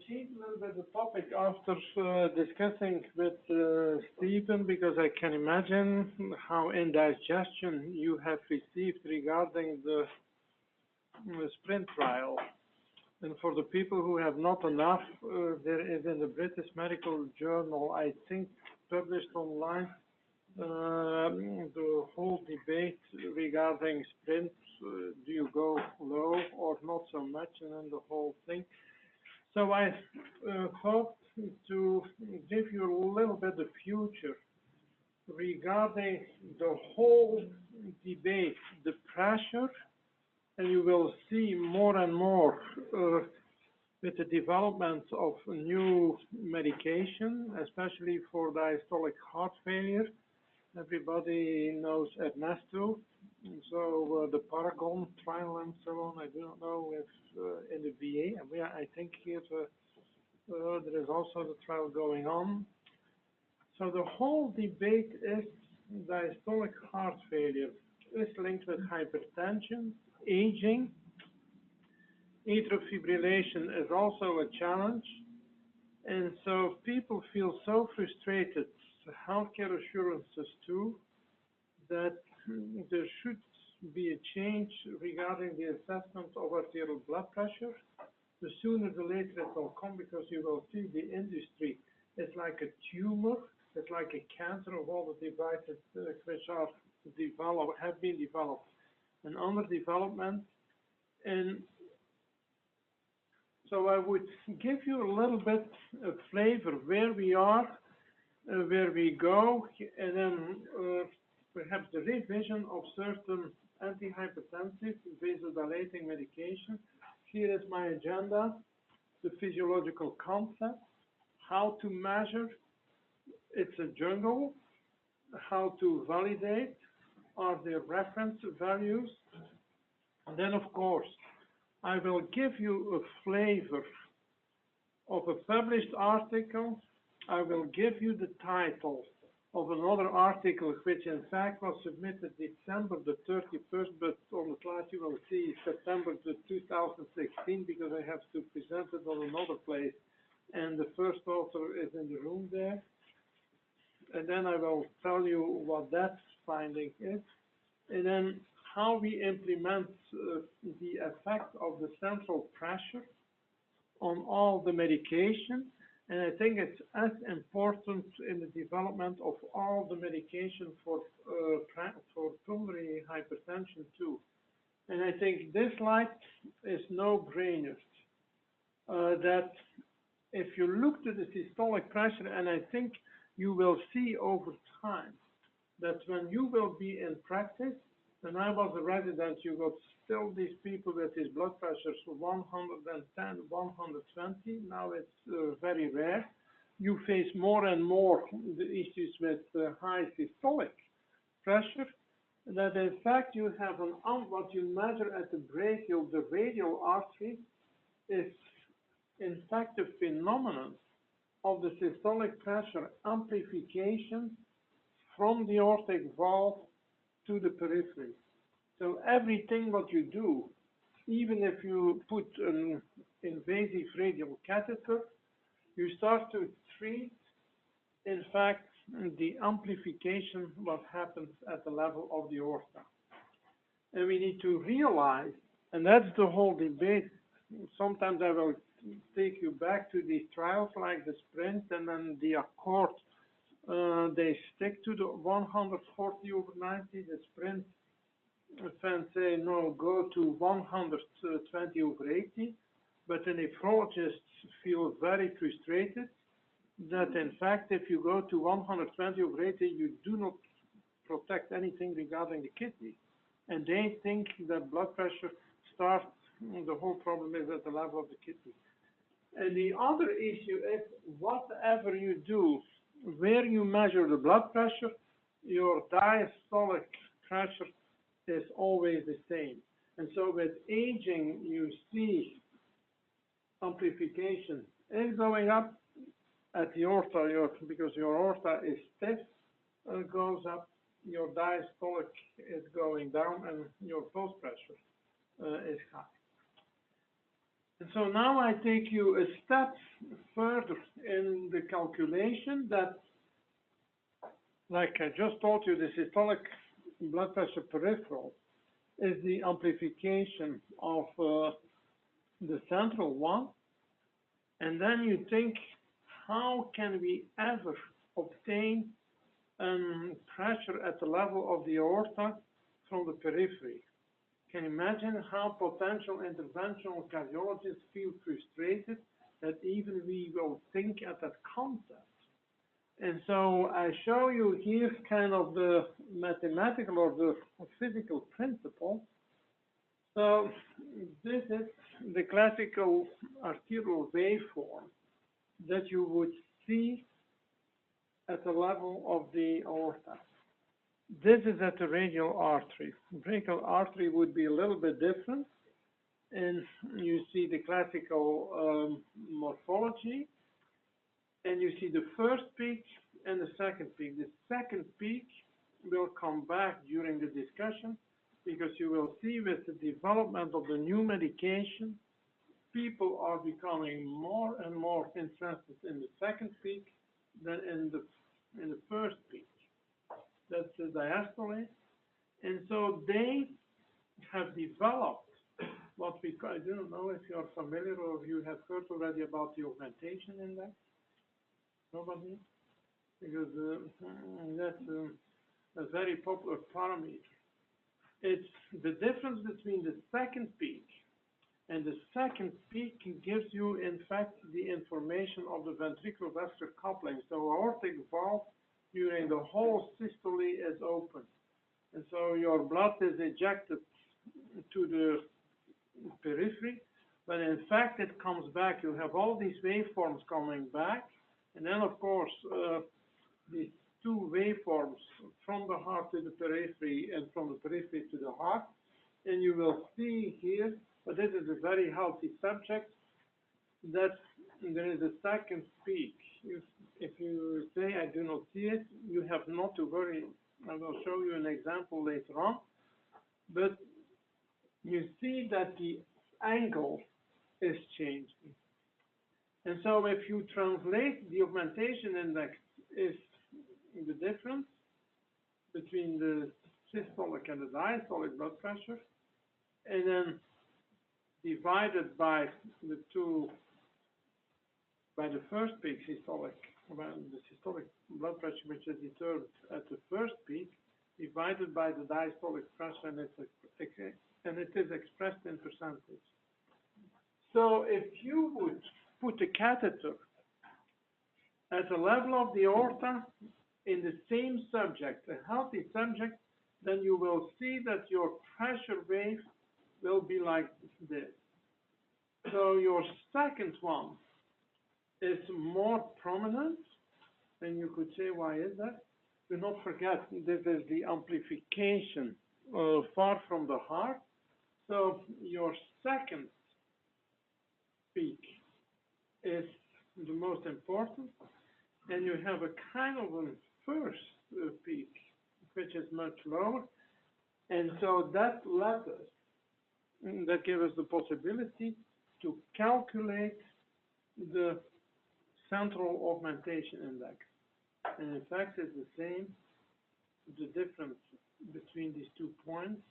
changed a little bit the topic after discussing with Stephen because I can imagine how indigestion you have received regarding the sprint trial. And for the people who have not enough, there is in the British Medical Journal, I think, published online, the whole debate regarding sprints. Do you go low or not so much, and then the whole thing. So I thought to give you a little bit of future regarding the whole debate, the pressure, and you will see more and more with the development of new medication, especially for diastolic heart failure. Everybody knows Ernesto, so the Paragon trial and so on. I do not know if in the VA, I think here there is also the trial going on. So the whole debate is diastolic heart failure is linked with hypertension, aging. Atrial fibrillation is also a challenge. And so people feel so frustrated, healthcare assurances too, that there should be a change regarding the assessment of arterial blood pressure. The sooner the later it will come, because you will see the industry is like a tumor, it's like a cancer of all the devices which are have been developed and under development. And so I would give you a little bit of flavor where we are, where we go, and then perhaps the revision of certain antihypertensive vasodilating medication. Here is my agenda, the physiological concept, how to measure, it's a jungle, how to validate, are there reference values, and then of course I will give you a flavor of a published article. I will give you the title of another article, which in fact was submitted December the 31st, but on the slide you will see September the 2016, because I have to present it on another place, and the first author is in the room there. And then I will tell you what that finding is, and then how we implement the effect of the central pressure on all the medication. And I think it's as important in the development of all the medication for pulmonary hypertension too. And I think this slide is no-brainer. That if you look to the systolic pressure, and I think you will see over time that when you will be in practice, when I was a resident, you got still these people with these blood pressures 110, 120. Now it's very rare. You face more and more the issues with high systolic pressure. That in fact you have what you measure at the brachial, the radial artery, is in fact a phenomenon of the systolic pressure amplification from the aortic valve to the periphery. So everything what you do, even if you put an invasive radial catheter, you start to treat, in fact, the amplification what happens at the level of the aorta. And we need to realize, and that's the whole debate. Sometimes I will take you back to these trials like the sprint and then the accord. They stick to the 140 over 90, the sprint fans say no, go to 120 over 80, but the nephrologists feel very frustrated that in fact if you go to 120 over 80, you do not protect anything regarding the kidney. And they think that blood pressure starts, the whole problem is at the level of the kidney. And the other issue is whatever you do, where you measure the blood pressure, your diastolic pressure is always the same. And so with aging, you see amplification is going up at the aorta, because your aorta is stiff, goes up, your diastolic is going down, and your pulse pressure is high. And so now I take you a step further in the calculation that, like I just told you, the systolic blood pressure peripheral is the amplification of the central one. And then you think, how can we ever obtain pressure at the level of the aorta from the periphery? Can you imagine how potential interventional cardiologists feel frustrated that even we will think at that concept? And so I show you here kind of the mathematical or the physical principle. So this is the classical arterial waveform that you would see at the level of the aorta. This is at the radial artery. Brachial artery would be a little bit different. And you see the classical morphology. And you see the first peak and the second peak. The second peak will come back during the discussion because you will see with the development of the new medication, people are becoming more and more interested in the second peak than in the first peak. That's the diastole. And so they have developed what we call, I don't know if you're familiar or if you have heard already about the augmentation index. Nobody? Because that's a very popular parameter. It's the difference between the second peak and the second peak gives you, in fact, the information of the ventricular-vascular coupling. So aortic valve during the whole systole is open. And so your blood is ejected to the periphery, but in fact it comes back. You have all these waveforms coming back, and then of course these two waveforms from the heart to the periphery and from the periphery to the heart. And you will see here, but this is a very healthy subject, that there is a second peak. If you say, I do not see it, you have not to worry. I will show you an example later on. But you see that the angle is changing. And so if you translate the augmentation index is the difference between the systolic and the diastolic blood pressure, and then divided by the first peak systolic, the systolic blood pressure, which is determined at the first peak, divided by the diastolic pressure, and it is expressed in percentage. So if you would put a catheter at the level of the aorta in the same subject, a healthy subject, then you will see that your pressure wave will be like this. So your second one is more prominent, and you could say, why is that? Do not forget, this is the amplification far from the heart. So your second peak is the most important, and you have a kind of a first peak, which is much lower. And so that led us, that gave us the possibility to calculate the central augmentation index. And in fact, it's the same, the difference between these 2 points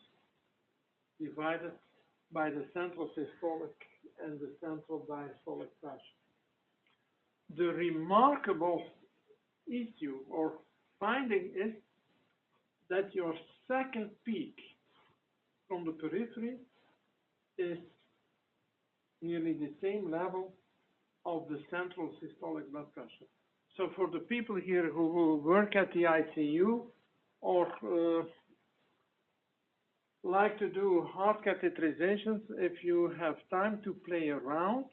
divided by the central systolic and the central diastolic pressure. The remarkable issue or finding is that your second peak from the periphery is nearly the same level of the central systolic blood pressure. So for the people here who work at the ICU or like to do heart catheterizations, if you have time to play around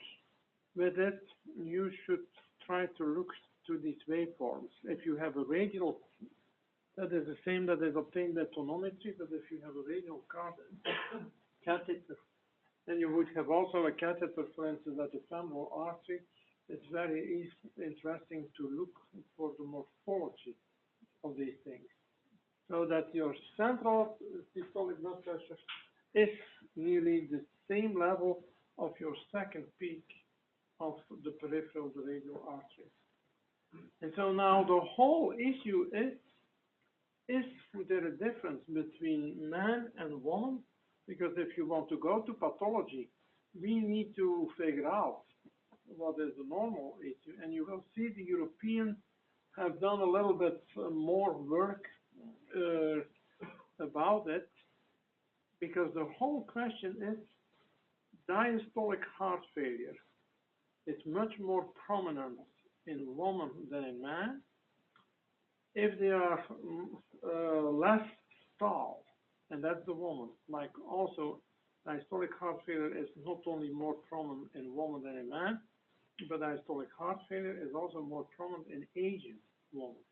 with it, you should try to look to these waveforms. If you have a radial, that is the same that is obtained by tonometry, but if you have a radial catheter, then you would have also a catheter, for instance, at the femoral artery. It's very interesting to look for the morphology of these things, so that your central systolic blood pressure is nearly the same level of your second peak of the peripheral, the radial artery. And so now the whole issue is there a difference between man and woman? Because if you want to go to pathology, we need to figure out what is the normal issue. And you will see the Europeans have done a little bit more work about it, because the whole question is diastolic heart failure. It's much more prominent in women than in man. If they are less tall, and that's the woman, like also diastolic heart failure is not only more prominent in women than in man, but diastolic heart failure is also more prominent in Asian women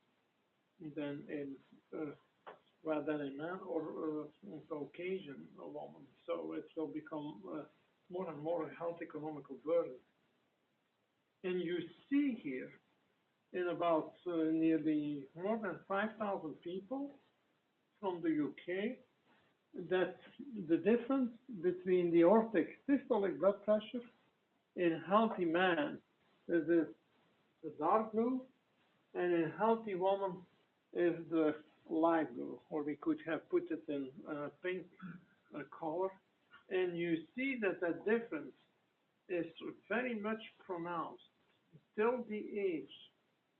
than in man or Caucasian women. So it will become more and more a health economical burden. And you see here, in about nearly more than 5,000 people from the UK, that the difference between the aortic systolic blood pressure in healthy man is the dark blue, and in healthy woman is the light blue, or we could have put it in pink color. And you see that that difference is very much pronounced till the age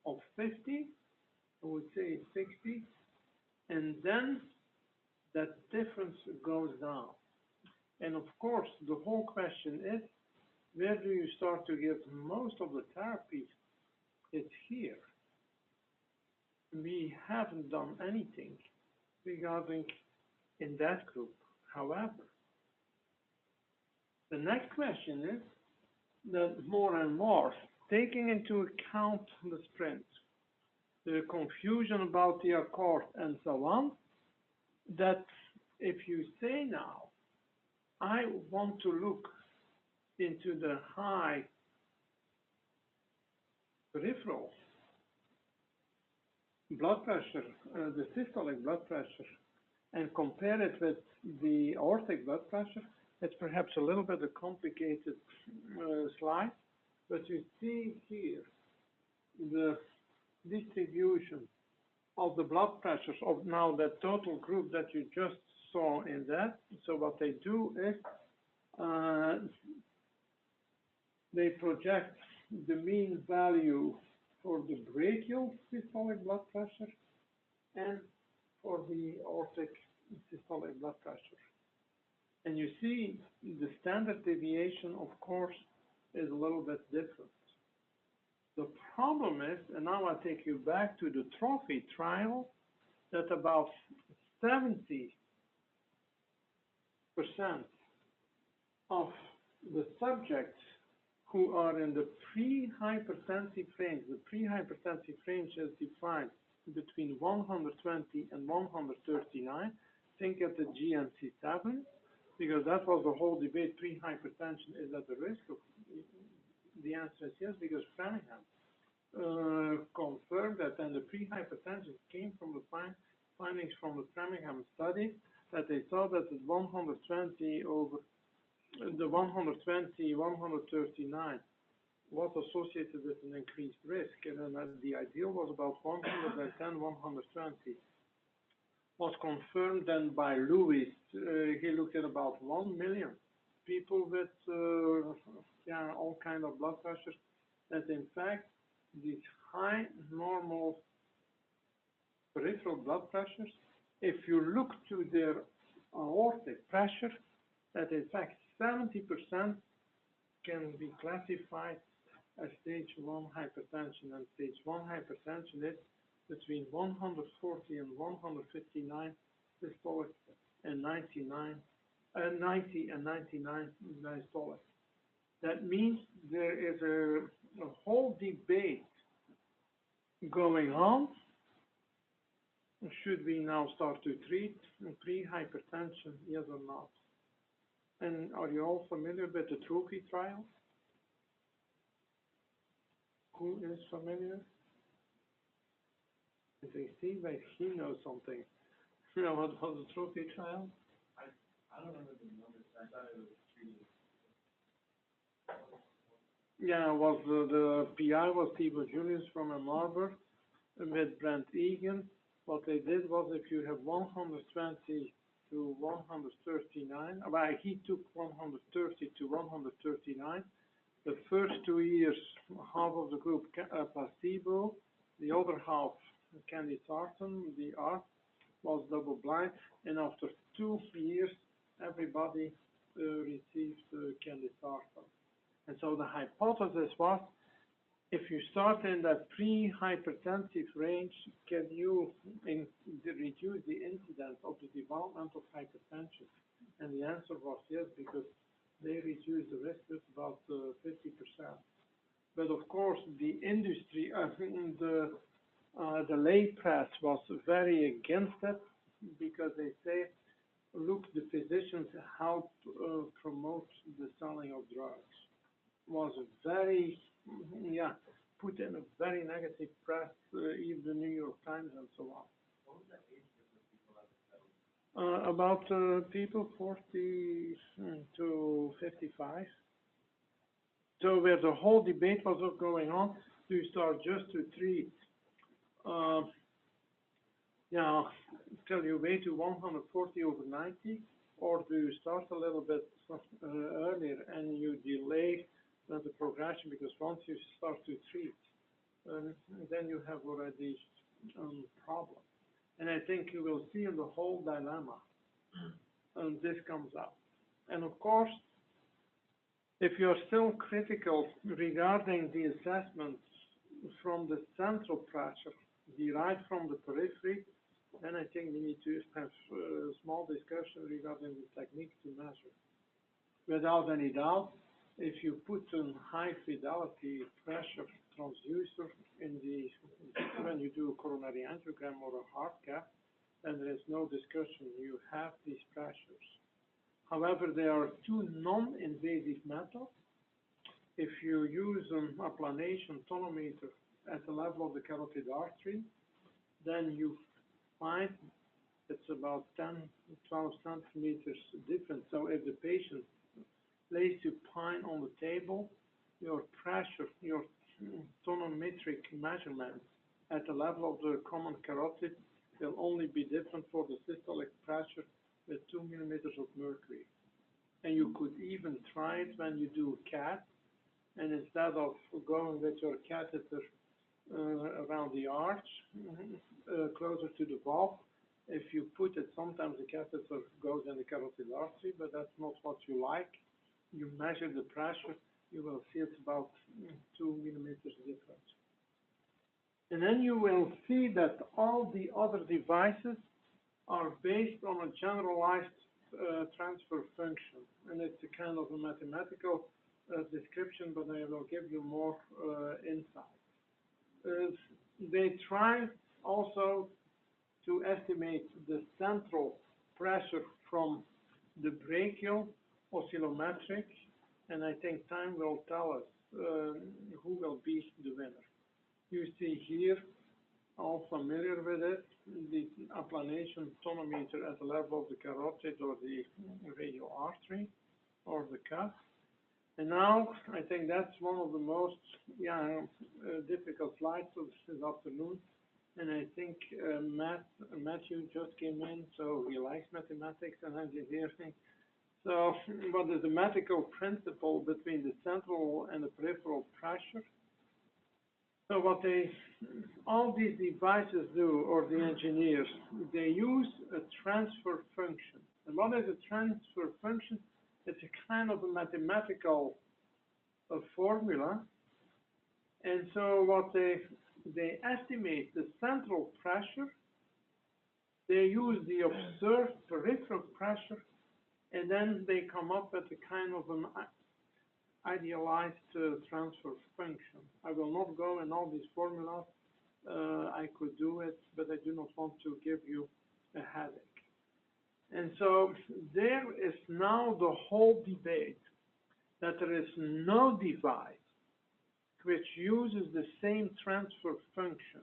of 50, I would say 60, and then that difference goes down. And of course, the whole question is, where do you start to give most of the therapy? It's here. We haven't done anything regarding in that group. However, the next question is that more and more, taking into account the sprint, the confusion about the accord and so on, that if you say now, I want to look into the high peripheral blood pressure, the systolic blood pressure, and compare it with the aortic blood pressure, it's perhaps a little bit a complicated slide, but you see here the distribution of the blood pressures of now that total group that you just saw in that. So what they do is they project the mean value for the brachial systolic blood pressure and for the aortic systolic blood pressure. And you see the standard deviation, of course, is a little bit different. The problem is, and now I take you back to the trophy trial, that about 70% of the subjects who are in the pre-hypertensive range, the pre-hypertensive range is defined between 120 and 139, think at the GNC7, because that was the whole debate, pre-hypertension is at the risk of, the answer is yes, because Framingham confirmed that, and the pre-hypertension came from the findings from the Framingham study, that they saw that the 120 over the 120, 139 was associated with an increased risk, and then the ideal was about 110, 120. Was confirmed then by Lewis. He looked at about 1 million people with all kind of blood pressure, that in fact these high normal peripheral blood pressures, if you look to their aortic pressure, that in fact 70% can be classified as stage 1 hypertension, and stage 1 hypertension is between 140 and 159 systolic and 90 and 99 diastolic. That means there is a whole debate going on. Should we now start to treat pre-hypertension, yes or not? And are you all familiar with the trophy trial? Who is familiar? If they see like he knows something. You know what was the trophy trial? I don't remember the numbers. I thought it was treating Yeah, was the PI was Thibaut Julius from a Marburg with Brent Egan. What they did was if you have 120 to 139, well, he took 130 to 139. The first 2 years, half of the group placebo, the other half Candesartan, the art was double blind, and after 2 years, everybody received Candesartan. And so the hypothesis was, if you start in that pre-hypertensive range, can you reduce the incidence of the development of hypertension? And the answer was yes, because they reduce the risk with about 50%. But of course, the industry, the lay press was very against it because they say, look, the physicians help promote the selling of drugs. Was very, yeah, put in a very negative press, even the New York Times and so on. About people 40 to 55. So where the whole debate was going on, do you start just to treat, till you wait to 140 over 90, or do you start a little bit earlier and you delay the progression, because once you start to treat, then you have already problem. And I think you will see in the whole dilemma, this comes up. And of course, if you're still critical regarding the assessment from the central pressure derived from the periphery, then I think we need to have a small discussion regarding the technique to measure. Without any doubt, if you put a high fidelity pressure transducer in the, when you do a coronary angiogram or a heart cath, then there is no discussion, you have these pressures. However, there are two non-invasive methods. If you use an applanation tonometer at the level of the carotid artery, then you find it's about 10 to 12 centimeters difference. So if the patient lays supine on the table, your pressure, your tonometric measurement at the level of the common carotid will only be different for the systolic pressure with 2 millimeters of mercury. And you could even try it when you do cath, and instead of going with your catheter around the arch, closer to the valve, if you put it, sometimes the catheter goes in the carotid artery, but that's not what you like. You measure the pressure, you will see it's about 2 millimeters difference. And then you will see that all the other devices are based on a generalized transfer function. And it's a kind of a mathematical description, but I will give you more insight. They try also to estimate the central pressure from the brachial oscillometric, and I think time will tell us who will be the winner. You see here, all familiar with it, the applanation tonometer at the level of the carotid or the radial artery or the cuff. And now I think that's one of the most difficult slides of this afternoon. And I think Matthew just came in, so he likes mathematics and engineering. So what is the mathematical principle between the central and the peripheral pressure? So what all these devices do, or the engineers, they use a transfer function. And what is a transfer function? It's a kind of a mathematical formula. And so what they estimate the central pressure, they use the observed peripheral pressure, and then they come up with a kind of an idealized transfer function. I will not go in all these formulas. I could do it, but I do not want to give you a headache. And so there is now the whole debate that there is no device which uses the same transfer function.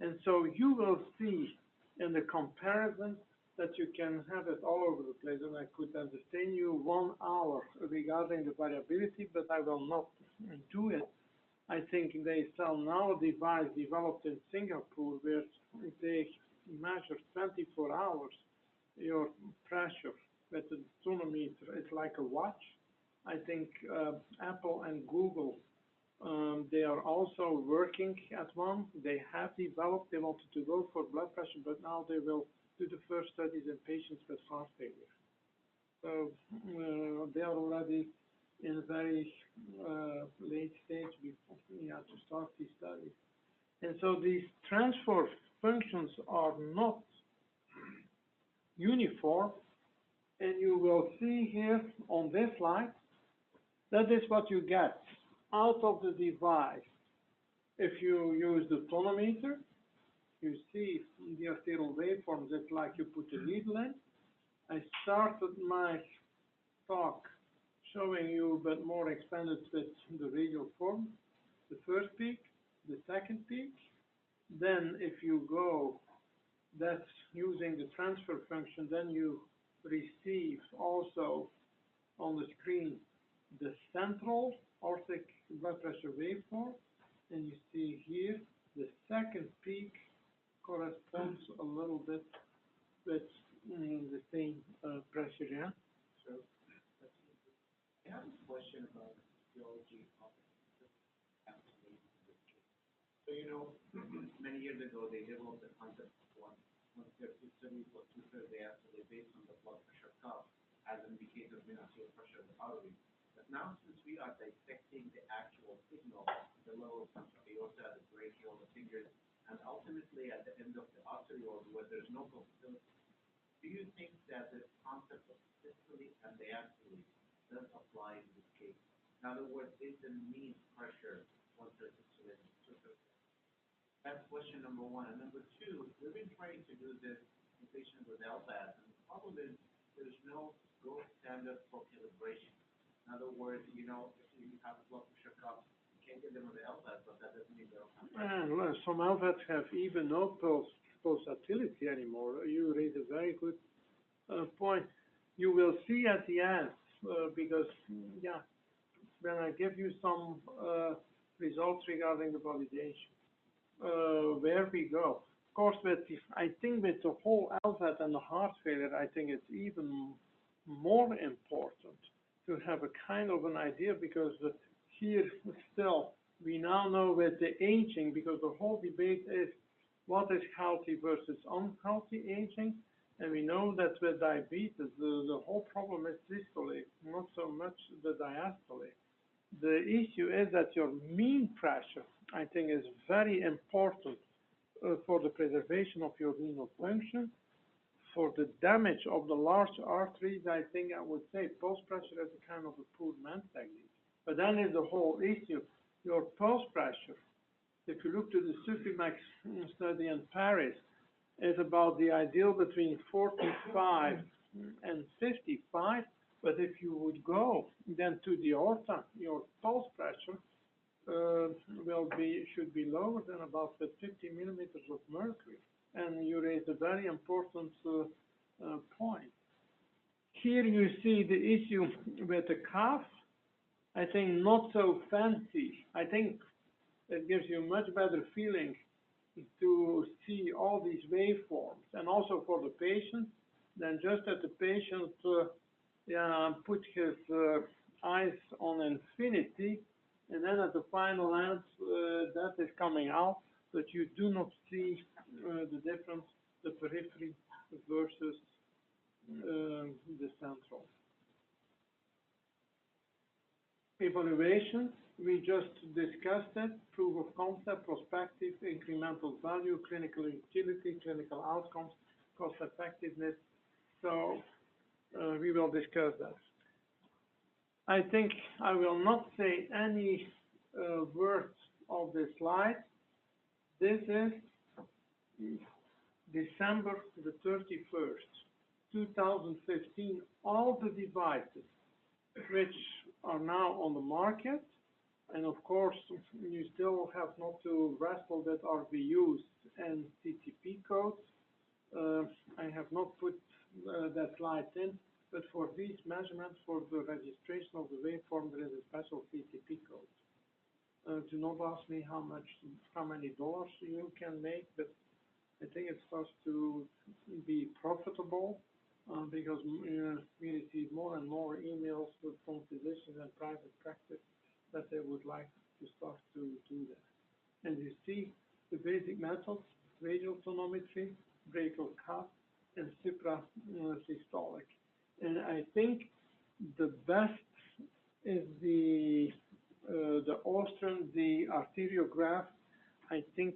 And so you will see in the comparison that you can have it all over the place, and I could entertain you 1 hour regarding the variability, but I will not do it. I think they sell now a device developed in Singapore where they measure 24 hours your pressure with a tonometer. It's like a watch. I think Apple and Google, they are also working at one. They have developed, they wanted to go for blood pressure, but now they will do the first studies in patients with heart failure. So they are already in a very late stage before we have to start these studies. And so these transfer functions are not uniform, and you will see here on this slide, that is what you get out of the device. If you use the tonometer, you see the arterial waveforms, it's like you put a needle in. I started my talk showing you, but more expanded with the radial form, the first peak, the second peak. Then if you go, that's using the transfer function, then you receive also on the screen the central aortic blood pressure waveform, and you see here the second peak corresponds a little bit with the same pressure, yeah? So, I have a question about the physiology of amplification in this case. So, many years ago, they developed the concept of one therapeutic study for two-thirds diastole based on the blood pressure cuff as an indicator of arterial pressure of the artery. But now, since we are dissecting the actual signal, the level of central aorta, the brachial, the fingers, and ultimately at the end of the arterial where there's no possibility, do you think that the concept of systole and diastole does apply in this case? In other words, is the mean pressure one-third systole and two-thirds? That's question number one. And number two, we've been trying to do this in patients with LVAD, and the problem is there's no gold standard for calibration. In other words, if you have a blood pressure cuff, you can't get them on the LVAD, but that doesn't mean they're on. And some LVADs have even no pulsatility anymore. You raise a very good point. You will see at the end, because, when I give you some results regarding the validation, where we go. Of course, I think with the whole LVAD and the heart failure, I think it's even more important to have a kind of an idea, because here still we now know with the aging, because the whole debate is what is healthy versus unhealthy aging, and we know that with diabetes the whole problem is systole, not so much the diastole. The issue is that your mean pressure, I think, is very important for the preservation of your renal function. For the damage of the large arteries, I think I would say pulse pressure is a kind of a poor man's technique. But then is the whole issue, your pulse pressure. If you look to the Suprimax study in Paris, is about the ideal between 45 and 55. But if you would go then to the aorta, your pulse pressure should be lower than about 50 millimeters of mercury. And you raise a very important point. Here you see the issue with the cuff. I think not so fancy. I think it gives you a much better feeling to see all these waveforms, and also for the patient, than just that the patient put his eyes on infinity, and then at the final end that is coming out, but you do not see the difference, the periphery versus the central. Evaluation, we just discussed it, proof of concept, prospective, incremental value, clinical utility, clinical outcomes, cost effectiveness. So we will discuss that. I think I will not say any words of this slide. This is December the 31st, 2015, all the devices which are now on the market, and of course you still have not to wrestle with RVUs and CTP codes. I have not put that slides in, but for these measurements, for the registration of the waveform, there is a special CTP code. Do not ask me how many dollars you can make, but I think it starts to be profitable because we receive more and more emails from physicians and private practice that they would like to start to do that. And you see the basic methods: radial tonometry, brachial cuff, and suprasystolic. And I think the best is the Austrian, the arteriograph. I think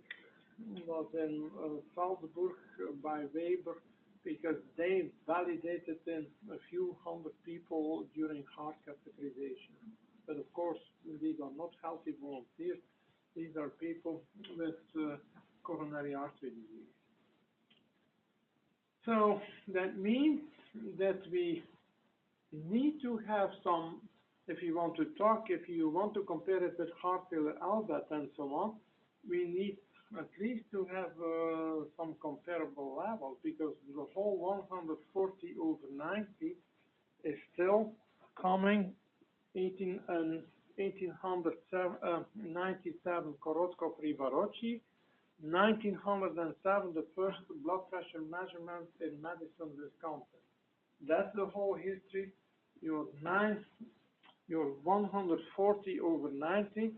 was in Salzburg by Weber, because they validated in a few hundred people during heart catheterization. But of course, these are not healthy volunteers. These are people with coronary artery disease. So that means that we need to have some, if you want to compare it with heart failure, LVAD, and so on, we need at least to have some comparable levels, because the whole 140 over 90 is still coming 1897 Korotkov Rivarocci, 1907 the first blood pressure measurement in Madison, Wisconsin. That's the whole history. Your 140 over 90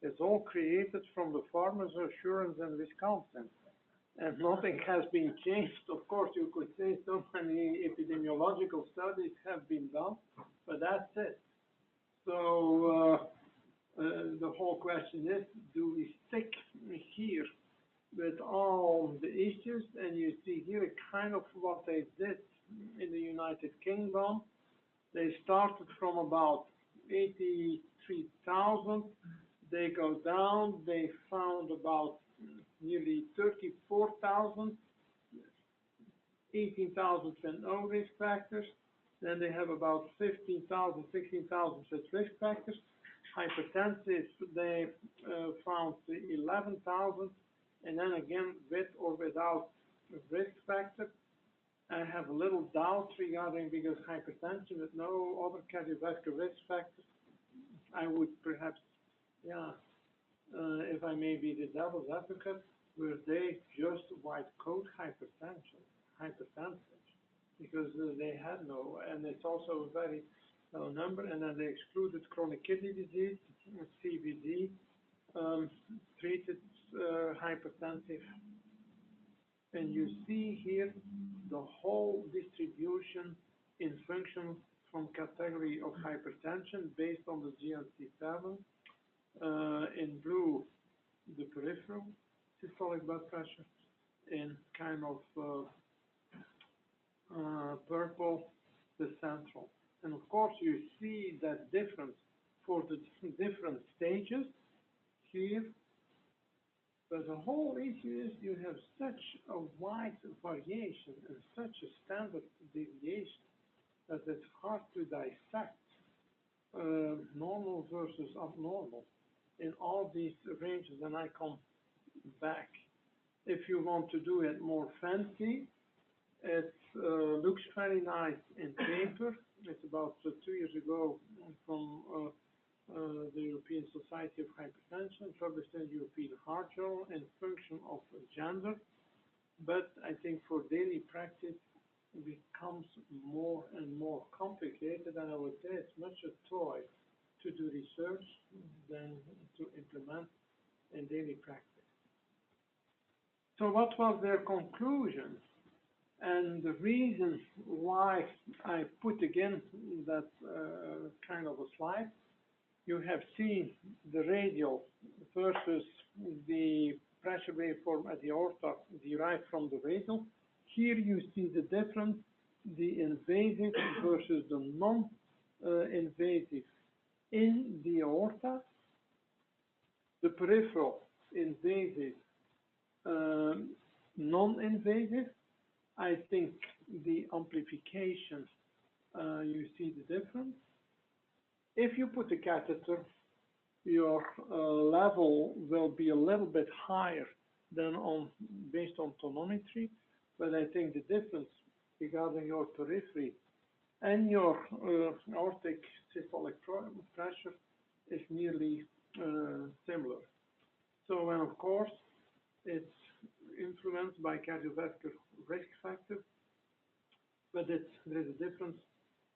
is all created from the farmer's assurance in Wisconsin. And nothing has been changed. Of course, you could say so many epidemiological studies have been done, but that's it. So the whole question is, do we stick here with all the issues? And you see here kind of what they did in the United Kingdom. They started from about 83,000. They go down, they found about nearly 34,000, 18,000 with no risk factors. Then they have about 15,000, 16,000 with risk factors. Hypertensive, they found 11,000, and then again, with or without risk factor. I have a little doubt regarding, because hypertension with no other cardiovascular risk factors, I would perhaps, if I may be the devil's advocate, were they just white coat hypertension, because they had no, and it's also a very low number, and then they excluded chronic kidney disease, CVD, treated hypertensive. And you see here the whole distribution in function from category of hypertension based on the GNC7. In blue, the peripheral systolic blood pressure. In kind of purple, the central. And of course, you see that difference for the different stages here. But the whole issue is you have such a wide variation and such a standard deviation that it's hard to dissect normal versus abnormal in all these ranges. And I come back. If you want to do it more fancy, it looks very nice in paper. It's about 2 years ago from the European Society of Hypertension, published in European Heart Journal in function of gender. But I think for daily practice, it becomes more and more complicated, and I would say it's much a toy to do research than to implement in daily practice. So what was their conclusion? And the reason why I put again that kind of a slide, you have seen the radial versus the pressure waveform at the aorta derived from the radial. Here you see the difference, the invasive versus the non-invasive in the aorta. The peripheral, invasive, non-invasive. I think the amplification, you see the difference. If you put a catheter, your level will be a little bit higher than based on tonometry, but I think the difference regarding your periphery and your aortic systolic pressure is nearly similar. So, and of course, it's influenced by cardiovascular risk factor, but there is a difference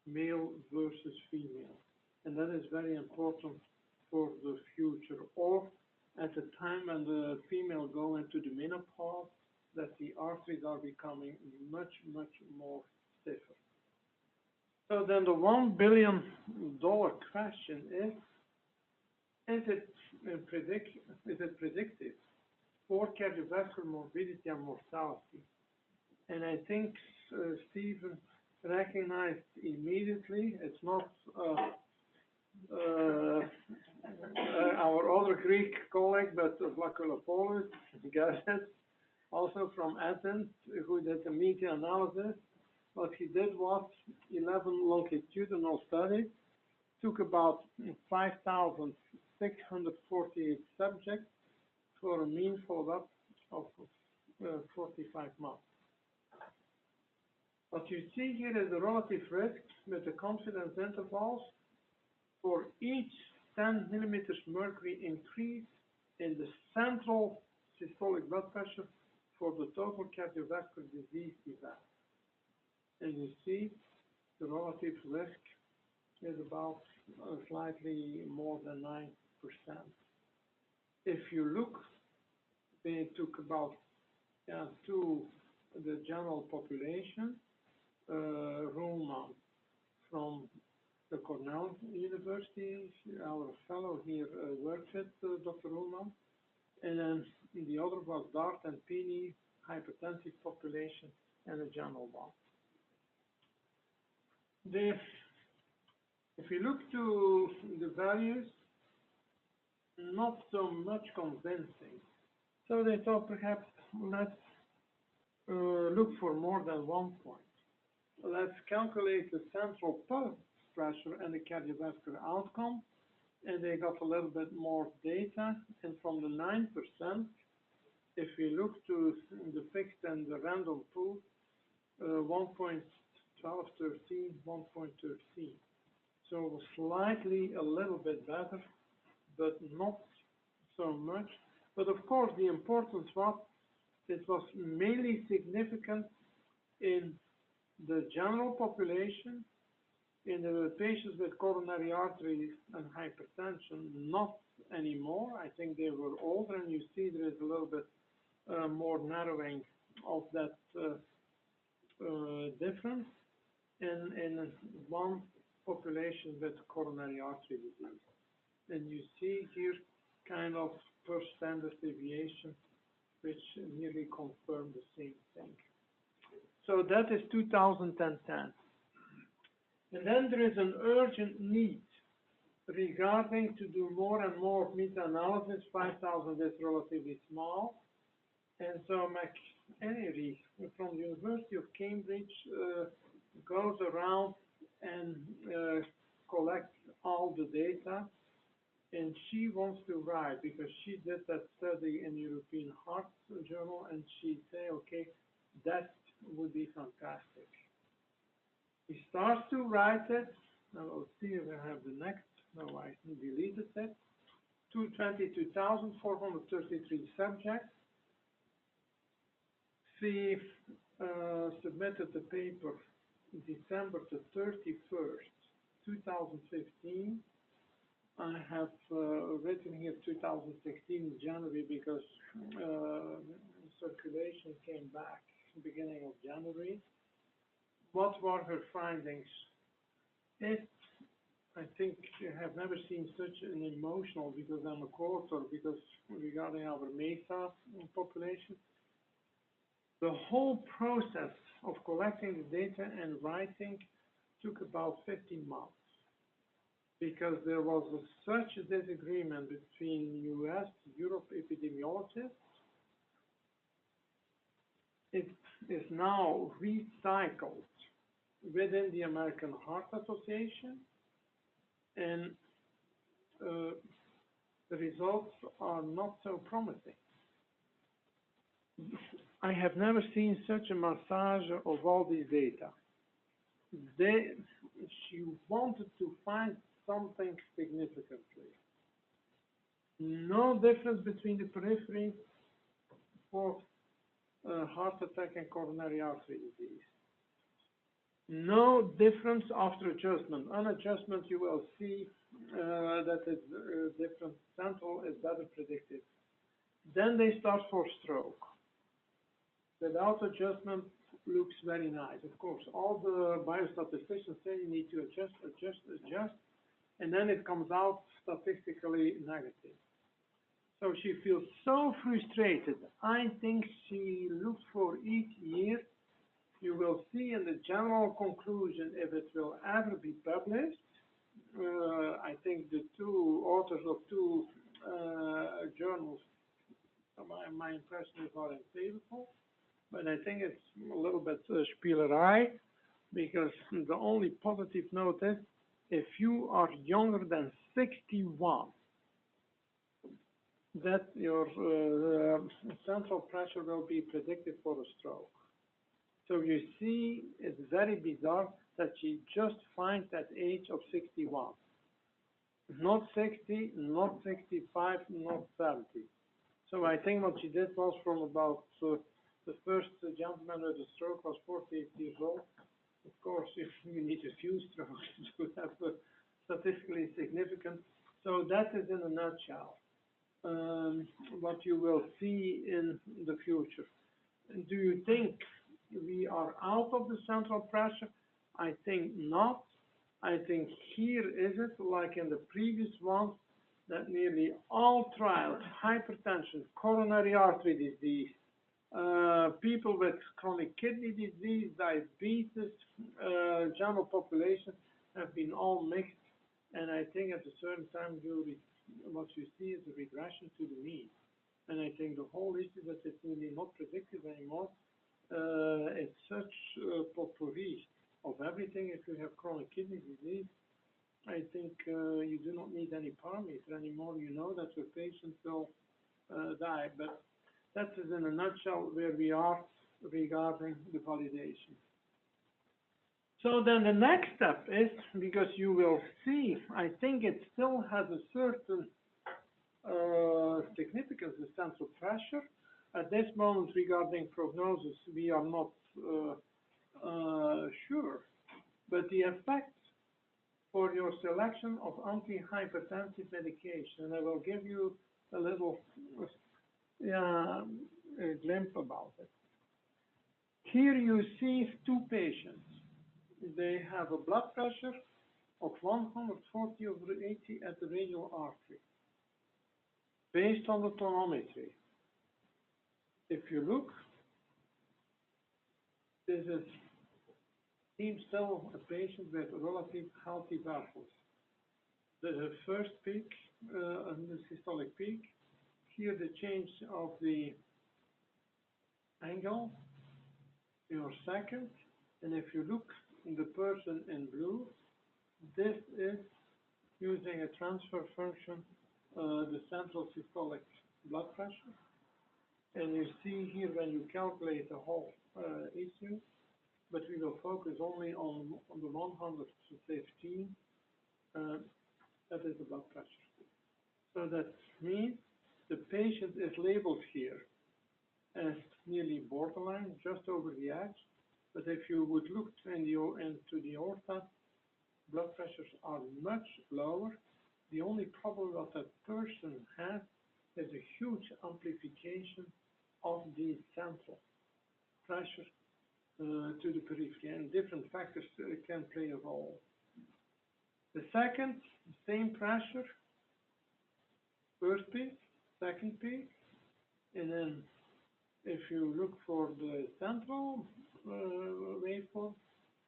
male versus female. And that is very important for the future, or at the time when the female go into the menopause, that the arteries are becoming much, much more stiffer. So then the $1 billion question is it predictive for cardiovascular morbidity and mortality? And I think Stephen recognized immediately, it's not our other Greek colleague, but Vlachopoulou, also from Athens, who did the meta-analysis. What he did was 11 longitudinal studies, took about 5,648 subjects for a mean follow-up of 45 months. What you see here is the relative risk with the confidence intervals for each 10 millimeters mercury increase in the central systolic blood pressure for the total cardiovascular disease event. And you see the relative risk is about slightly more than 9%. If you look, they took about to the general population, Roman from the Cornell University, our fellow here worked with Dr. Roman, and then the other was Dart and Pini, hypertensive population, and a general one. If you look to the values, not so much convincing. So they thought perhaps let's look for more than 1 point. Let's calculate the central pulse pressure and the cardiovascular outcome, and they got a little bit more data. And from the 9%, if we look to the fixed and the random pool, 1.1213, 1.13. So slightly a little bit better, but not so much. But of course, the importance was it was mainly significant in the general population, in the patients with coronary artery and hypertension, not anymore. I think they were older, and you see there is a little bit more narrowing of that difference in one population with coronary artery disease. And you see here kind of per standard deviation, which nearly confirm the same thing. So that is 2010. And then there is an urgent need regarding to do more and more meta-analysis. 5,000 is relatively small. And so McEnery from the University of Cambridge goes around and collects all the data. And she wants to write, because she did that study in European Heart Journal, and she say, okay, that would be fantastic. He starts to write it. Now we'll see if I have the next. No, I deleted it. 222,433 subjects. She submitted the paper December the 31st, 2015. I have written here 2016 January because circulation came back beginning of January. What were her findings? I think I have never seen such an emotional, because I'm a coauthor, because regarding our MESA population, the whole process of collecting the data and writing took about 15 months. Because there was such a disagreement between US, Europe epidemiologists. It is now recycled within the American Heart Association, and the results are not so promising. I have never seen such a massage of all these data. They, she wanted to find something significantly. No difference between the periphery for heart attack and coronary artery disease. No difference after adjustment. On adjustment, you will see that it's different. Central is better predicted. Then they start for stroke. Without adjustment, looks very nice. Of course, all the biostatisticians say you need to adjust, and then it comes out statistically negative. So she feels so frustrated. I think she looks for each year. You will see in the general conclusion if it will ever be published. I think the two authors of two journals, my impression is not unfavorable, but I think it's a little bit spielerei, because the only positive note is if you are younger than 61, that your central pressure will be predicted for a stroke. So you see, it's very bizarre that she just finds that age of 61. Not 60, not 65, not 70. So I think what she did was from about the first gentleman with a stroke was 48 years old. Of course, if you need a few strokes to have a statistically significant. So that is in a nutshell what you will see in the future. And do you think we are out of the central pressure? I think not. I think here is it, like in the previous one, that nearly all trials, hypertension, coronary artery disease, people with chronic kidney disease, diabetes, general population have been all mixed. And I think at a certain time, what you see is a regression to the mean. And I think the whole issue that it's really not predictive anymore, it's such a potpourri of everything. If you have chronic kidney disease, I think you do not need any parameter anymore. You know that your patient will die. But that is in a nutshell where we are regarding the validation. So then the next step is, because you will see, I think it still has a certain significance, the central pressure. At this moment regarding prognosis, we are not sure. But the effect for your selection of antihypertensive medication, and I will give you a little a glimpse about it. Here you see two patients. They have a blood pressure of 140/80 at the radial artery, based on the tonometry. If you look, this seems still a patient with relatively healthy vessels. The first peak, and the systolic peak, here the change of the angle, your second, and if you look in the person in blue, this is using a transfer function, the central systolic blood pressure. And you see here when you calculate the whole issue, but we will focus only on the 115, that is the blood pressure. So that means the patient is labeled here as nearly borderline, just over the edge. But if you would look into the aorta, blood pressures are much lower. The only problem that that person has is a huge amplification of the central pressure to the periphery, and different factors can play a role. The second, same pressure, first peak, second peak, and then if you look for the central waveform,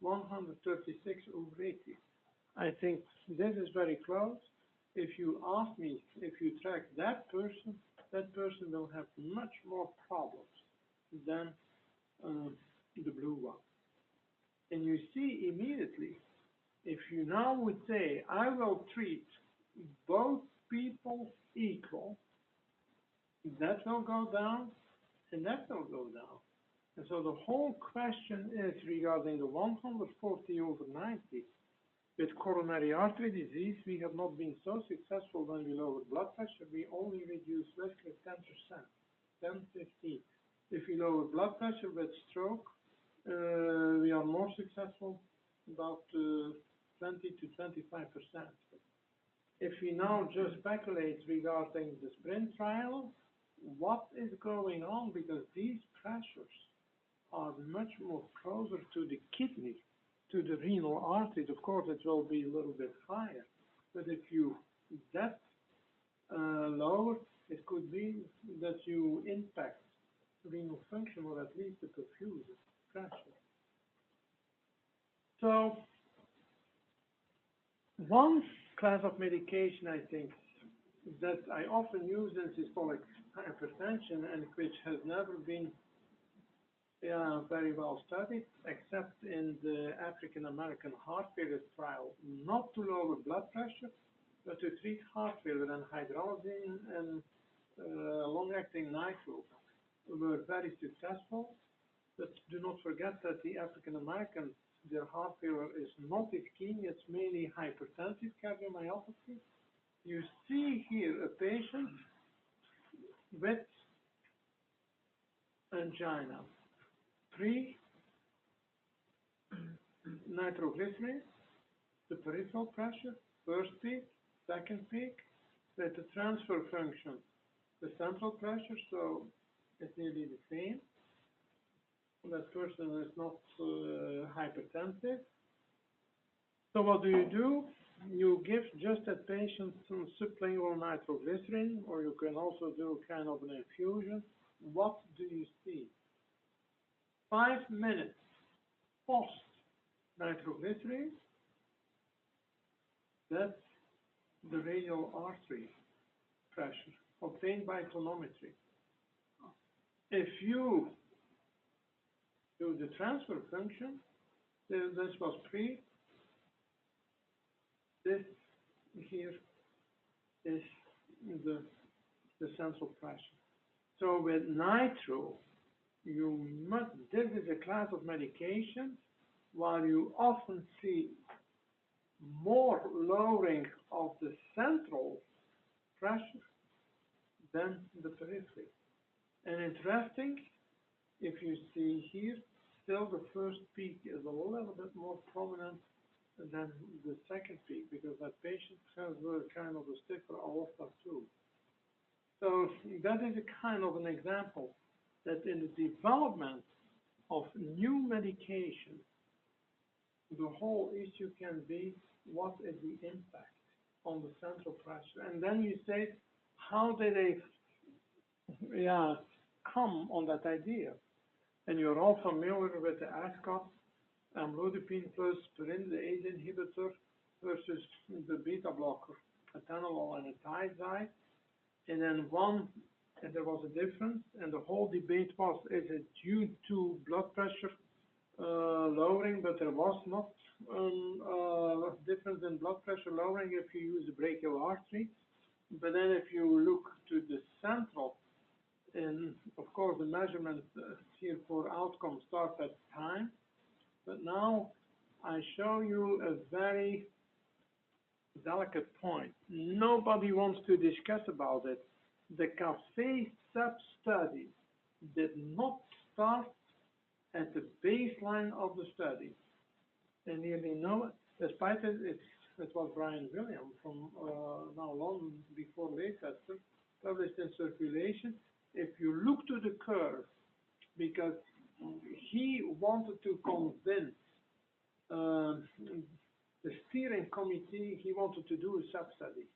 136/80. I think this is very close. If you ask me, if you track that person will have much more problems than the blue one. And you see immediately, if you now would say, I will treat both people equal, that will go down. and that will go down. And so the whole question is regarding the 140 over 90. With coronary artery disease, we have not been so successful when we lower blood pressure. We only reduce risk with 10%, 10, 15. If we lower blood pressure with stroke, we are more successful, about 20 to 25%. If we now just speculate regarding the SPRINT trial, what is going on? Because these pressures are much more closer to the kidney, to the renal arteries. Of course, it will be a little bit higher, but if you that lower, it could be that you impact renal function or at least the perfusion pressure. So one class of medication, I think, that I often use in systolic hypertension and which has never been very well studied, except in the African American heart failure trial, not to lower blood pressure, but to treat heart failure, and hydralazine and long-acting nitro were very successful. But do not forget that the African Americans, their heart failure is not ischemia, it's mainly hypertensive cardiomyopathy. You see here a patient with angina, pre-nitroglycerin, the peripheral pressure, first peak, second peak, with the transfer function, the central pressure, so it's nearly the same. That person is not hypertensive. So what do? You give just that patient some sublingual nitroglycerin, or you can also do kind of an infusion. What do you see? 5 minutes post nitroglycerin, that's the radial artery pressure obtained by tonometry. If you do the transfer function, this was pre, this here is the central pressure. So with nitro, this is a class of medication, while you often see more lowering of the central pressure than the periphery. And interesting, if you see here, still the first peak is a little bit more prominent than the second peak, because that patient has a kind of a stiffer aorta too. So that is a kind of an example that in the development of new medication, the whole issue can be what is the impact on the central pressure. And then you say, how did they come on that idea? And you're all familiar with the ASCOT, amlodipine plus perin, the ACE inhibitor, versus the beta blocker, atenolol and etizide. And then there was a difference, and the whole debate was, is it due to blood pressure lowering? But there was not a difference in blood pressure lowering if you use the brachial artery. But then if you look to the central, and of course the measurement here for outcome starts at time. But now I show you a very delicate point. Nobody wants to discuss about it. The CAFE sub-study did not start at the baseline of the study. And nearly no, despite it was Brian Williams from now London before Leicester, published in Circulation. If you look to the curve, because he wanted to convince the steering committee, he wanted to do a sub-study.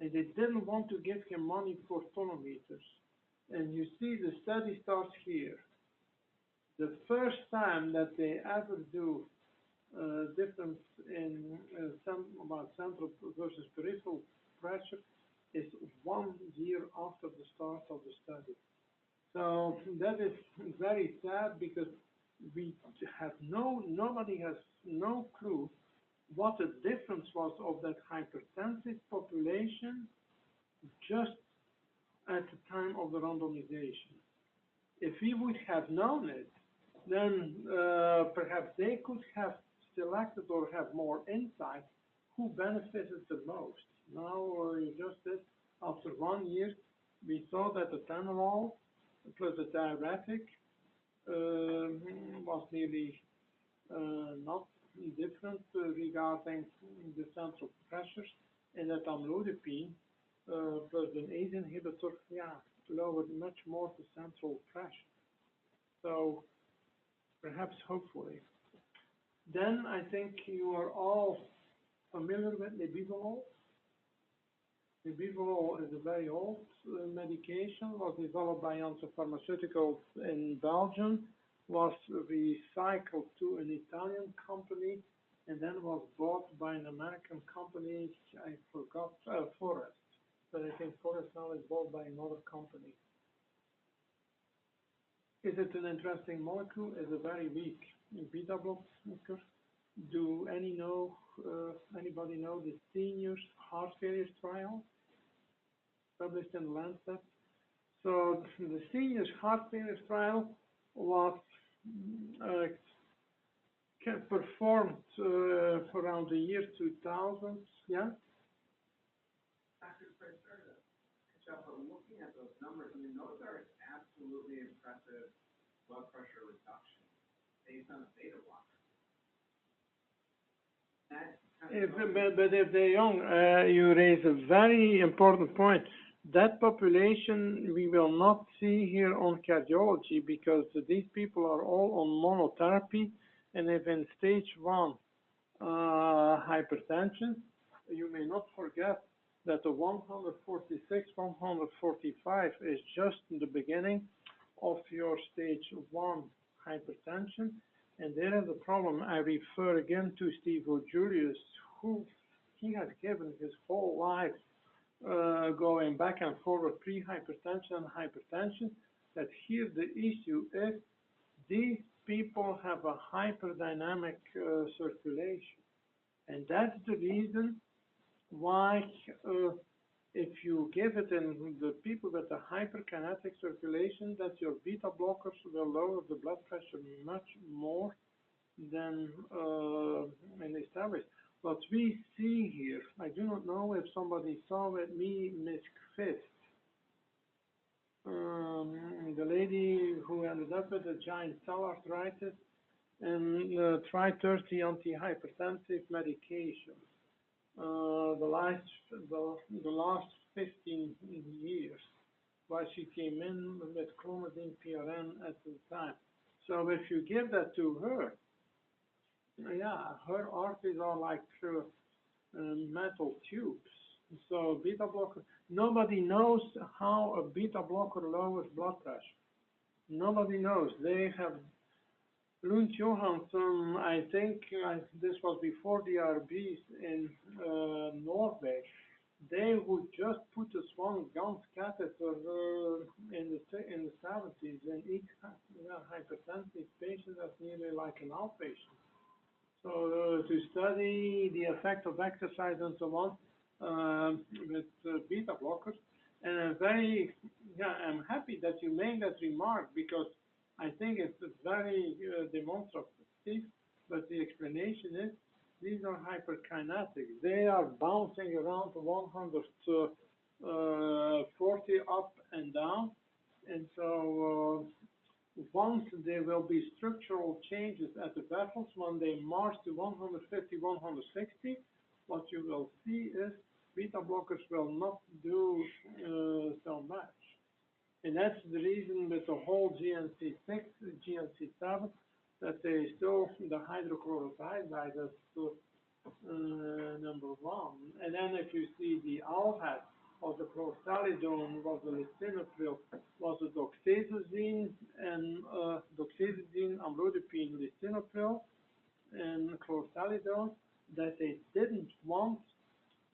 And they didn't want to give him money for tonometers. And you see the study starts here. The first time that they ever do difference in about central versus peripheral pressure is 1 year after the start of the study. So that is very sad, because nobody has no clue what the difference was of that hypertensive population just at the time of the randomization. If we would have known it, then perhaps they could have selected or have more insight who benefited the most. Now, you just did, after 1 year, we saw that the atenolol plus the diuretic was nearly not different regarding the central pressures, and that amlodipine plus an ACE inhibitor, yeah, lowered much more the central pressure. So perhaps, hopefully. Then I think you are all familiar with Nebivolol. Nebivolol is a very old medication, was developed by Janssen Pharmaceuticals in Belgium, was recycled to an Italian company, and then was bought by an American company, I forgot, Forest. But I think Forest now is bought by another company. Is it an interesting molecule? It's a very weak beta blocker. Do anybody know the seniors heart failure trial published in Lancet? So the seniors heart failure trial was performed around the year 2000. Yeah. Dr. Chris, sorry to catch up, but looking at those numbers, I mean, those are absolutely impressive blood pressure reduction based on a beta blocker. But if they're young, you raise a very important point. That population we will not see here on cardiology because these people are all on monotherapy, and if in stage 1 hypertension, you may not forget that the 146, 145 is just the beginning of your stage 1 hypertension. And there is a problem. I refer again to Steve Julius, who he has given his whole life going back and forward pre-hypertension and hypertension, that here the issue is these people have a hyperdynamic circulation. And that's the reason why if you give it in the people with a hyperkinetic circulation, that your beta blockers will lower the blood pressure much more than in established. What we see here, I do not know if somebody saw with me Miss Fist, the lady who ended up with a giant cell arthritis and tried 30 antihypertensive medications. The last 15 years, while she came in with clonidine PRN at the time. So if you give that to her, yeah, her arteries are like metal tubes. So beta blocker, nobody knows how a beta blocker lowers blood pressure. Nobody knows. They have Lund Johansson, I think this was before the RBs in Norway. They would just put a small Gans catheter in the 70s in each hypertensive patient as nearly like an outpatient. So to study the effect of exercise and so on with beta blockers, and I'm happy that you made that remark because I think it's very demonstrative, but the explanation is these are hyperkinetic. They are bouncing around 140 up and down, and so once there will be structural changes at the vessels, when they march to 150, 160, what you will see is beta blockers will not do so much. And that's the reason with the whole GNC6, GNC7, that they still, the hydrochlorothiazide is number 1. And then if you see the ALHAT, or the chlorthalidone, was the lisinopril, was the doxazosine, and doxazosine, amlodipine, lisinopril, and chlorthalidone, that they didn't want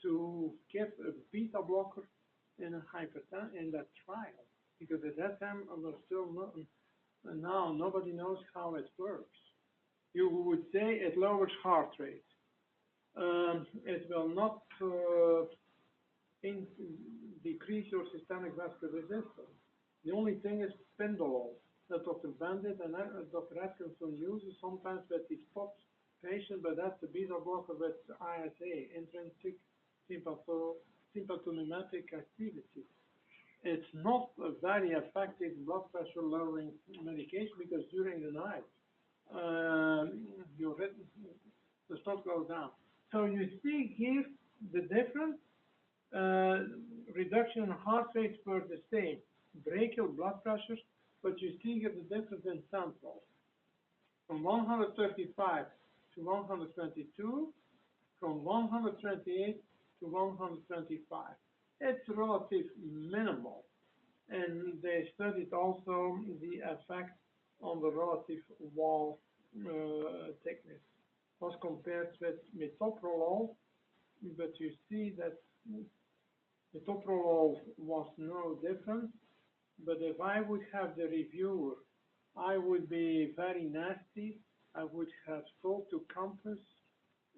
to give a beta blocker in that trial. Because at that time, there was still nothing. And now nobody knows how it works. You would say it lowers heart rate. It will not decrease your systemic vascular resistance. The only thing is Pindolol. that Dr. Bandit and Dr. Atkinson uses sometimes with the spot patient, but that's the beta blocker with ISA, intrinsic sympathomimetic activity. It's not a very effective blood pressure lowering medication because during the night, your the stroke goes down. So you see here the difference, reduction in heart rate were the same, brachial blood pressure, but you see here the difference in central. From 135 to 122, from 128 to 125. It's relatively minimal. And they studied also the effect on the relative wall thickness. Was compared with Metoprolol, but you see that Metoprolol was no different. But if I would have the reviewer, I would be very nasty. I would have told to Compass,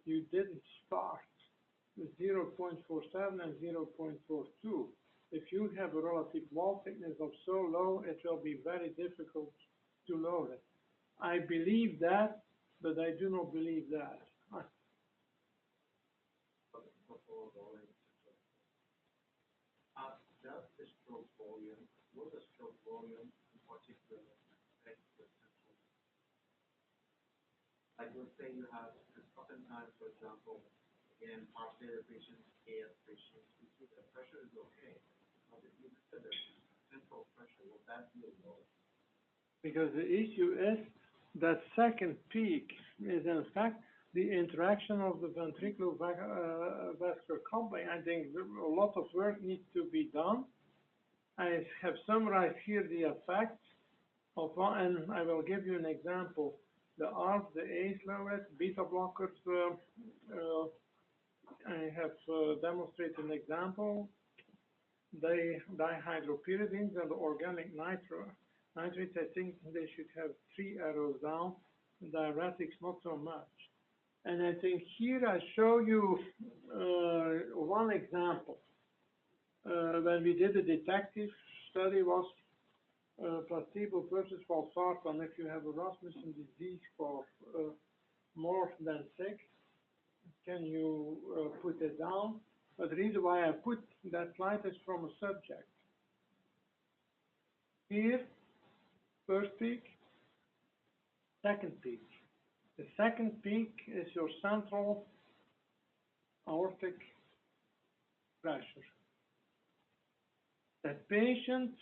you didn't start with 0.47 and 0.42. If you have a relative wall thickness of so low, it will be very difficult to lower it. I believe that, but I do not believe that. Does the stroke volume, will the stroke volume in particular affect the central? Like let's say you have, oftentimes, for example, in heart failure patients, AS patients, we see the pressure is okay. But if you consider central pressure, will that be low? Because the issue is that second peak is in fact the interaction of the ventricular-vascular complex. I think a lot of work needs to be done. I have summarized here the effects of one, and I will give you an example. The ARB, the ACE lowers, beta blockers, I have demonstrated an example. They dihydropyridines and the organic nitrates, I think they should have 3 arrows down. Diuretics, not so much. And I think here I show you one example. When we did the detective study was placebo versus Valsartan. If you have a Rasmussen disease for more than 6, can you put it down? But the reason why I put that slide is from a subject. Here, first peak, second peak. The second peak is your central aortic pressure. That patient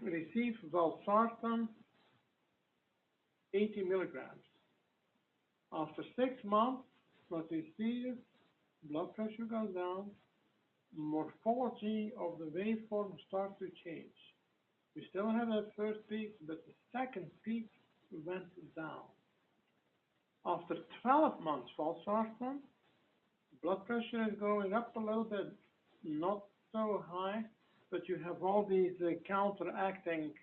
received Valsartan 80 milligrams. After 6 months, what we see is blood pressure goes down, morphology of the waveform starts to change. We still have a first peak, but the second peak went down. After 12 months Valsartan, blood pressure is going up a little bit, not so high, but you have all these counteracting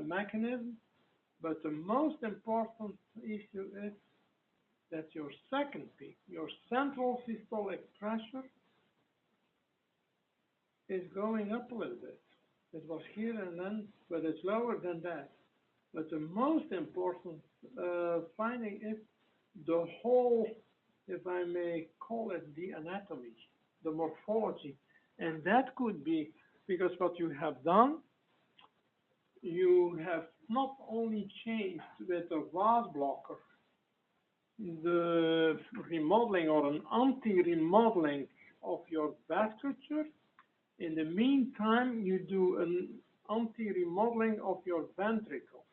mechanisms. But the most important issue is that your second peak, your central systolic pressure, is going up a little bit. It was here and then, but it's lower than that. But the most important finding is the whole, if I may call it, the anatomy, the morphology. And that could be because what you have done, you have not only changed with a VAS blocker, the remodeling or an anti-remodeling of your vasculature. In the meantime, you do an anti-remodeling of your ventricle.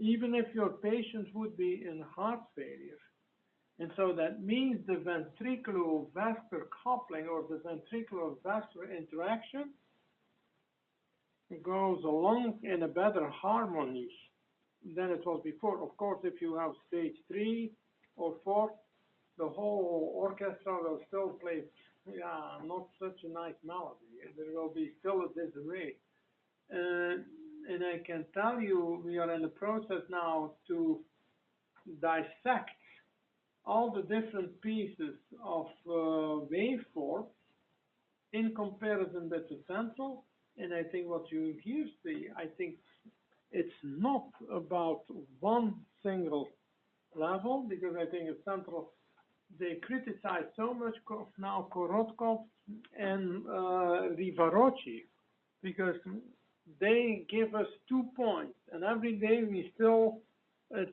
Even if your patient would be in heart failure. And so that means the ventricular-vascular coupling or the ventricular-vascular interaction goes along in a better harmony than it was before. Of course, if you have stage 3 or 4, the whole orchestra will still play, not such a nice melody. There will be still a disarray. And I can tell you, we are in the process now to dissect all the different pieces of waveform in comparison with the central. And I think what you here see, I think it's not about one single level, because I think it's central. They criticize so much now Korotkov and Rivarocci, because they give us 2 points, and every day we still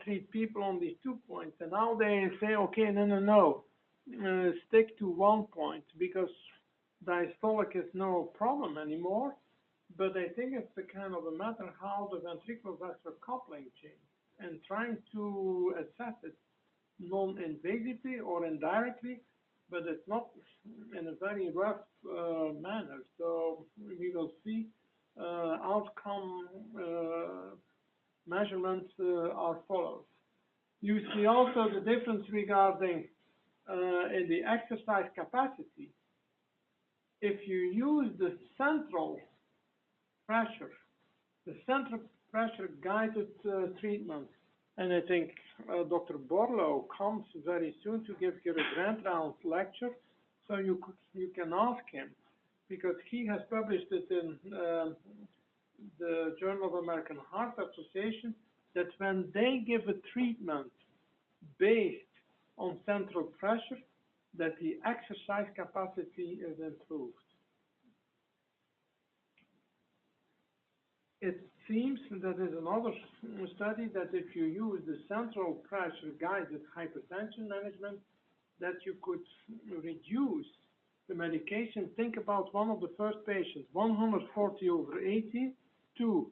treat people on these 2 points, and now they say, okay, no, stick to 1 point, because diastolic is no problem anymore. But I think it's a kind of a matter how the ventricular vascular coupling changes, and trying to assess it non-invasively or indirectly, but it's not in a very rough manner. So we will see outcome measurements are followed. You see also the difference regarding in the exercise capacity. If you use the central pressure guided treatment, and I think Dr. Borlo comes very soon to give you a grand round lecture, so you can ask him, because he has published it in the Journal of American Heart Association, that when they give a treatment based on central pressure, that the exercise capacity is improved. It seems that there's another study that if you use the central pressure guided hypertension management, that you could reduce the medication. Think about one of the first patients, 140/80, to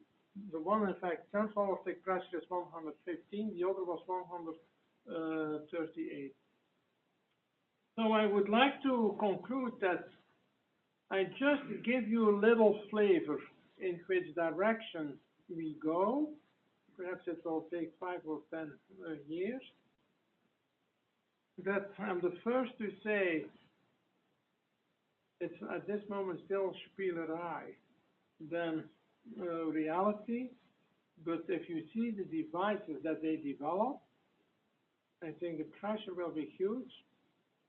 the one in fact central aortic pressure is 115, the other was 138. So I would like to conclude that I just give you a little flavor in which direction we go. Perhaps it will take 5 or 10 years. That I'm the first to say it's at this moment still Spielerei than reality. But if you see the devices that they develop, I think the pressure will be huge.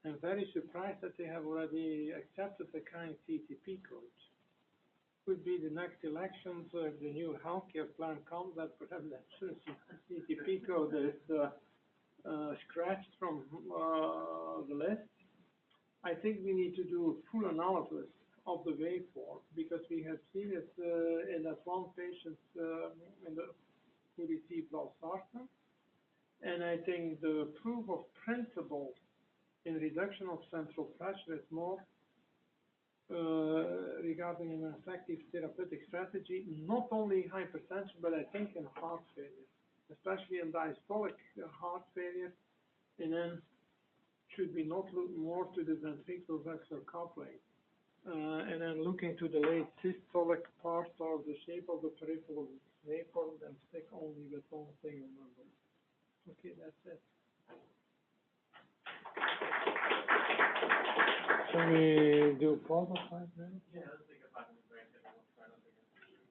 I'm very surprised that they have already accepted the kind CTP code. Could be the next elections, if the new healthcare plan comes, that perhaps that CTP code is scratched from the list. I think we need to do a full analysis of the waveform, because we have seen it in that one patient who received Valsartan. And I think the proof of principle in reduction of central pressure is more regarding an effective therapeutic strategy, not only hypertension, but I think in heart failure, especially in diastolic heart failure. And then should we not look more to the ventricular vascular coupling, and then looking to the late systolic part or the shape of the peripheral waveform, and stick only with one thing, remember. Okay, that's it. Can we do pause of 5 minutes? Yeah,